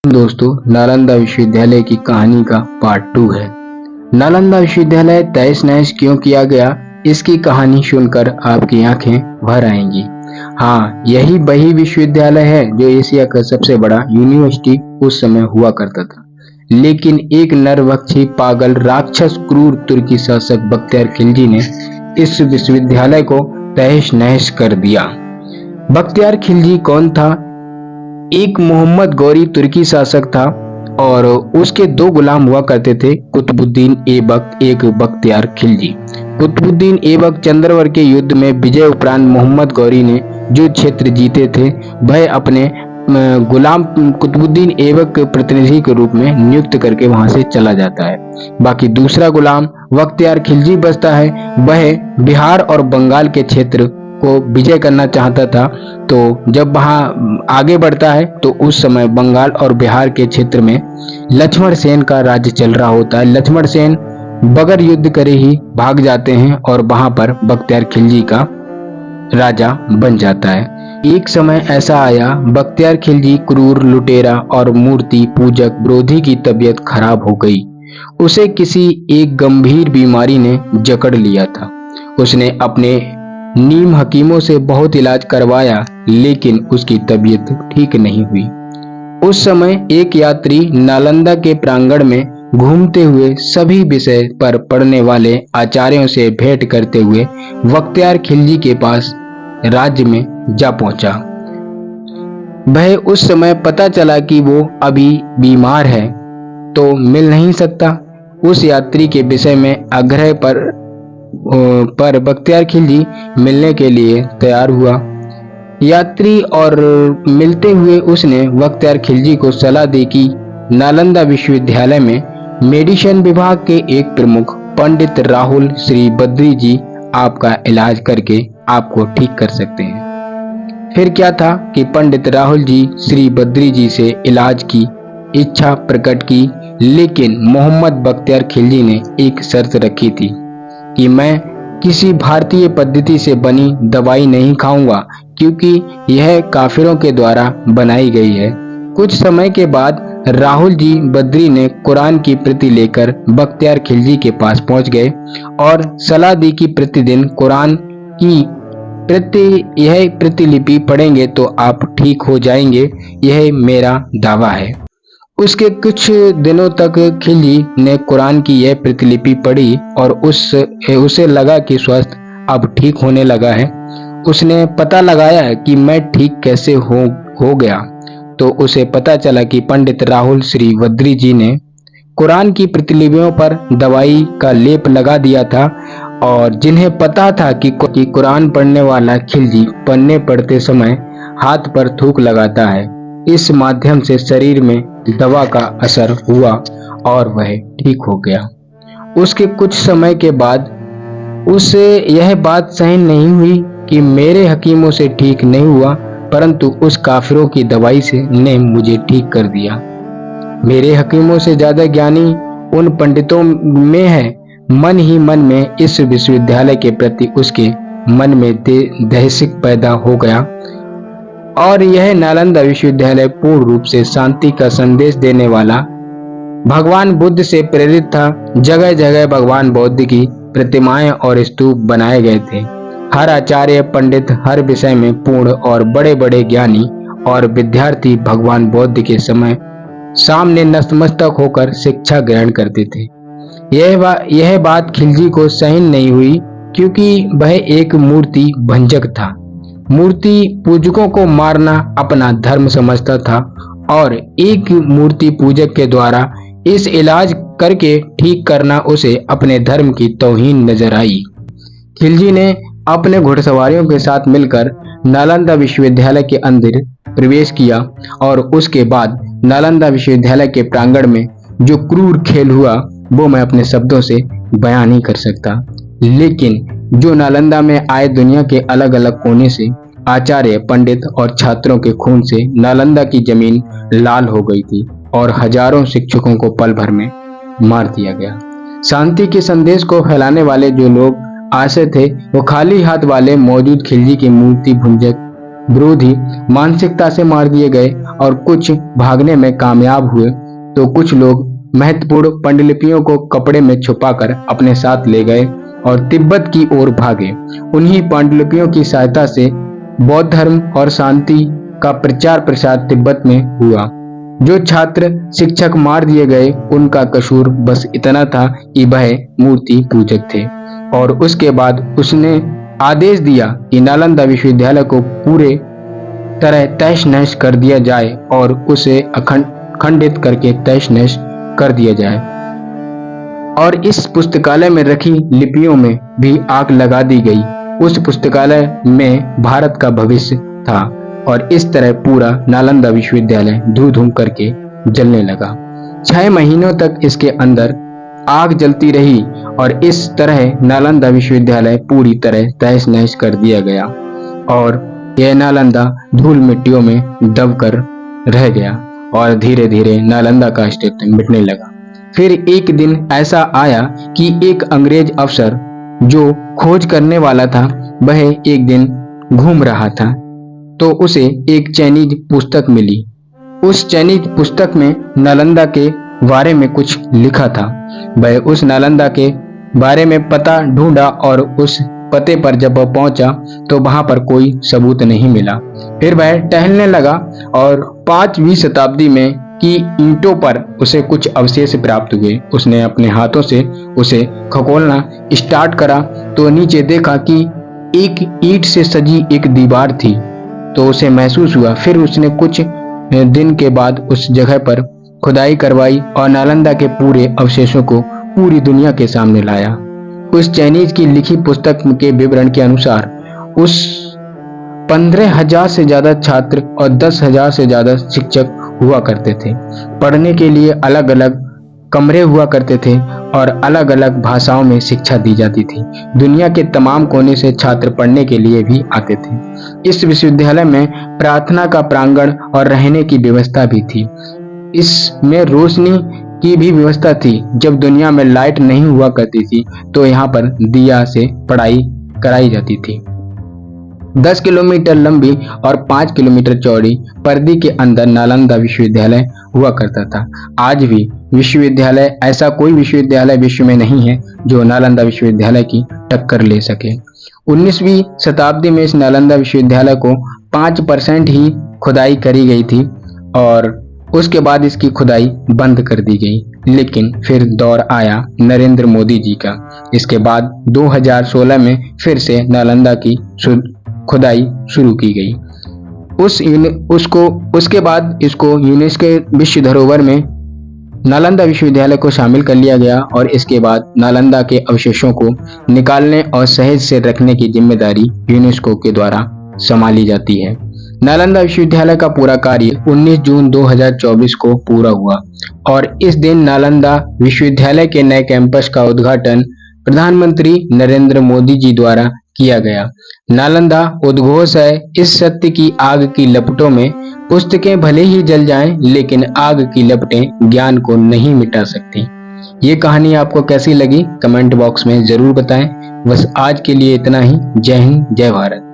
दोस्तों, नालंदा विश्वविद्यालय की कहानी का पार्ट 2 है। नालंदा विश्वविद्यालय तहस नहस क्यों किया गया, इसकी कहानी सुनकर आपकी आंखें भर आएंगी। हाँ, यही वही विश्वविद्यालय है जो एशिया का सबसे बड़ा यूनिवर्सिटी उस समय हुआ करता था। लेकिन एक नरभक्षी पागल राक्षस क्रूर तुर्की शासक बख्तियार खिलजी ने इस विश्वविद्यालय को तहस नहस कर दिया। बख्तियार खिलजी कौन था? एक मोहम्मद गौरी तुर्की शासक था और उसके दो गुलाम हुआ करते थे, कुतुबुद्दीन ऐबक एक बख्तियार खिलजी। कुतुबुद्दीन ऐबक चंद्रवर के युद्ध में विजय उपरांत मोहम्मद गौरी ने जो क्षेत्र जीते थे वह अपने गुलाम कुतुबुद्दीन ऐबक के प्रतिनिधि के रूप में नियुक्त करके वहां से चला जाता है। बाकी दूसरा गुलाम बख्तियार खिलजी बचता है। वह बिहार और बंगाल के क्षेत्र को विजय करना चाहता था। तो जब वहां आगे बढ़ता है तो उस समय बंगाल और बिहार के क्षेत्र में लक्ष्मण सेन का राज्य चल रहा होता है। लक्ष्मण सेन बगैर युद्ध करे ही भाग जाते हैं और वहां पर बख्तियार खिलजी का राजा बन जाता है। एक समय ऐसा आया, बख्तियार खिलजी क्रूर लुटेरा और मूर्ति पूजक विरोधी की तबीयत खराब हो गई। उसे किसी एक गंभीर बीमारी ने जकड़ लिया था। उसने अपने नीम हकीमों से बहुत इलाज करवाया, लेकिन उसकी तबीयत ठीक नहीं हुई। उस समय एक यात्री नालंदा के प्रांगण में घूमते हुए सभी विषय पर पढ़ने वाले आचार्यों से भेंट करते हुए बख्तियार खिलजी के पास राज्य में जा पहुंचा। वह उस समय पता चला कि वो अभी बीमार है तो मिल नहीं सकता। उस यात्री के विषय में आग्रह पर बख्तियार खिलजी मिलने के लिए तैयार हुआ। यात्री और मिलते हुए उसने बख्तियार खिलजी को सलाह दी कि नालंदा विश्वविद्यालय में मेडिसिन विभाग के एक प्रमुख पंडित राहुल श्री बद्री जी आपका इलाज करके आपको ठीक कर सकते हैं। फिर क्या था कि पंडित राहुल जी श्री बद्री जी से इलाज की इच्छा प्रकट की, लेकिन मोहम्मद बख्तियार खिलजी ने एक शर्त रखी थी कि मैं किसी भारतीय पद्धति से बनी दवाई नहीं खाऊंगा, क्योंकि यह काफिरों के द्वारा बनाई गई है। कुछ समय के बाद राहुल जी बद्री ने कुरान की प्रति लेकर बख्तियार खिलजी के पास पहुंच गए और सलाह दी कि प्रतिदिन कुरान की यह प्रतिलिपि पढ़ेंगे तो आप ठीक हो जाएंगे, यह मेरा दावा है। उसके कुछ दिनों तक खिलजी ने कुरान की यह प्रतिलिपि पढ़ी और उसे लगा कि स्वास्थ्य अब ठीक होने लगा है। उसने पता लगाया कि मैं ठीक कैसे हो गया। तो उसे पता चला कि पंडित राहुल श्री बद्री जी ने कुरान की प्रतिलिपियों पर दवाई का लेप लगा दिया था, और जिन्हें पता था कि कुरान पढ़ने वाला खिलजी पन्ने पढ़ते समय हाथ पर थूक लगाता है, इस माध्यम से शरीर में दवा का असर हुआ और वह ठीक हो गया। उसके कुछ समय के बाद उसे यह बात सहन नहीं हुई कि मेरे हकीमों से ठीक नहीं हुआ, परंतु उस काफिरों की दवाई ने मुझे ठीक कर दिया। मेरे हकीमों से ज्यादा ज्ञानी उन पंडितों में है। मन ही मन में इस विश्वविद्यालय के प्रति उसके मन में दहशत पैदा हो गया, और यह नालंदा विश्वविद्यालय पूर्ण रूप से शांति का संदेश देने वाला भगवान बुद्ध से प्रेरित था। जगह जगह भगवान बुद्ध की प्रतिमाएं और स्तूप बनाए गए थे। हर आचार्य पंडित हर विषय में पूर्ण और बड़े बड़े ज्ञानी और विद्यार्थी भगवान बुद्ध के समय सामने नतमस्तक होकर शिक्षा ग्रहण करते थे। यह बात खिलजी को सहन नहीं हुई, क्योंकि वह एक मूर्ति भंजक था। मूर्ति पूजकों को मारना अपना धर्म समझता था, और एक मूर्ति पूजक के द्वारा इस इलाज करके ठीक करना उसे अपने धर्म की तौहीन नजर आई। खिलजी ने अपने घुड़सवारियों के साथ मिलकर नालंदा विश्वविद्यालय के अंदर प्रवेश किया, और उसके बाद नालंदा विश्वविद्यालय के प्रांगण में जो क्रूर खेल हुआ वो मैं अपने शब्दों से बयान नहीं कर सकता। लेकिन जो नालंदा में आए दुनिया के अलग अलग कोने से आचार्य पंडित और छात्रों के खून से नालंदा की जमीन लाल हो गई थी, और हजारों शिक्षकों को पल भर में मार दिया गया। शांति के संदेश को फैलाने वाले जो लोग आसे थे वो खाली हाथ वाले मौजूद खिलजी की मूर्ति भंजक विरोधी मानसिकता से मार दिए गए और कुछ भागने में कामयाब हुए, तो कुछ लोग महत्वपूर्ण पांडुलिपियों को कपड़े में छुपाकर अपने साथ ले गए और तिब्बत की ओर भागे। उन्हीं पांडुलिपियों की सहायता से बौद्ध धर्म और शांति का प्रचार प्रसार तिब्बत में हुआ। जो छात्र शिक्षक मार दिए गए, उनका कसूर बस इतना था कि वह मूर्ति पूजक थे, और उसके बाद उसने आदेश दिया कि नालंदा विश्वविद्यालय को पूरे तरह तहस नहस कर दिया जाए और उसे खंडित करके तहस नहस कर दिया जाए, और इस पुस्तकालय में रखी लिपियों में भी आग लगा दी गई। उस पुस्तकालय में भारत का भविष्य था, और इस तरह पूरा नालंदा विश्वविद्यालय धू धूम करके जलने लगा। 6 महीनों तक इसके अंदर आग जलती रही और इस तरह नालंदा विश्वविद्यालय पूरी तरह तहस नहस कर दिया गया, और यह नालंदा धूल मिट्टियों में दबकर रह गया और धीरे धीरे नालंदा का अस्तित्व मिटने लगा। फिर एक दिन ऐसा आया कि एक अंग्रेज अफसर जो खोज करने वाला था, वह एक दिन घूम रहा था, तो उसे एक चाइनीज पुस्तक मिली। उस चाइनीज पुस्तक में नालंदा के बारे में कुछ लिखा था। वह उस नालंदा के बारे में पता ढूंढा और उस पते पर जब वह पहुंचा तो वहां पर कोई सबूत नहीं मिला। फिर वह टहलने लगा और 5वीं शताब्दी में की ईंटों पर उसे कुछ अवशेष प्राप्त हुए। उसने अपने हाथों से उसे खगोलना स्टार्ट करा तो नीचे देखा कि एक ईंट से सजी एक दीवार थी, तो उसे महसूस हुआ। फिर उसने कुछ दिन के बाद उस जगह पर खुदाई करवाई और नालंदा के पूरे अवशेषों को पूरी दुनिया के सामने लाया। उस चाइनीज की लिखी पुस्तक के विवरण के अनुसार उस 15,000 से ज्यादा छात्र और 10,000 से ज्यादा शिक्षक हुआ करते थे। पढ़ने के लिए अलग अलग कमरे हुआ करते थे और अलग अलग भाषाओं में शिक्षा दी जाती थी। दुनिया के तमाम कोने से छात्र पढ़ने के लिए भी आते थे। इस विश्वविद्यालय में प्रार्थना का प्रांगण और रहने की व्यवस्था भी थी। इसमें रोशनी की भी व्यवस्था थी। जब दुनिया में लाइट नहीं हुआ करती थी तो यहाँ पर दिया से पढ़ाई कराई जाती थी। 10 किलोमीटर लंबी और 5 किलोमीटर चौड़ी परिधि के अंदर नालंदा विश्वविद्यालय हुआ करता था। आज भी विश्वविद्यालय, ऐसा कोई विश्वविद्यालय विश्व में नहीं है जो नालंदा विश्वविद्यालय की टक्कर ले सके। 19वीं शताब्दी में इस नालंदा विश्वविद्यालय को 5% ही खुदाई करी गई थी और उसके बाद इसकी खुदाई बंद कर दी गई। लेकिन फिर दौर आया नरेंद्र मोदी जी का। इसके बाद 2016 में फिर से नालंदा की खुदाई शुरू की गई। उसके बाद इसको यूनेस्को विश्व धरोहर में नालंदा विश्वविद्यालय को शामिल कर लिया गया और इसके बाद नालंदा के अवशेषों को निकालने और सहेज से रखने की जिम्मेदारी यूनेस्को के द्वारा संभाली जाती है। नालंदा विश्वविद्यालय का पूरा कार्य 19 जून 2024 को पूरा हुआ और इस दिन नालंदा विश्वविद्यालय के नए कैंपस का उद्घाटन प्रधानमंत्री नरेंद्र मोदी जी द्वारा किया गया। नालंदा उद्घोष है, इस सत्य की आग की लपटों में पुस्तकें भले ही जल जाएं, लेकिन आग की लपटें ज्ञान को नहीं मिटा सकती। ये कहानी आपको कैसी लगी कमेंट बॉक्स में जरूर बताएं। बस आज के लिए इतना ही। जय हिंद, जय भारत।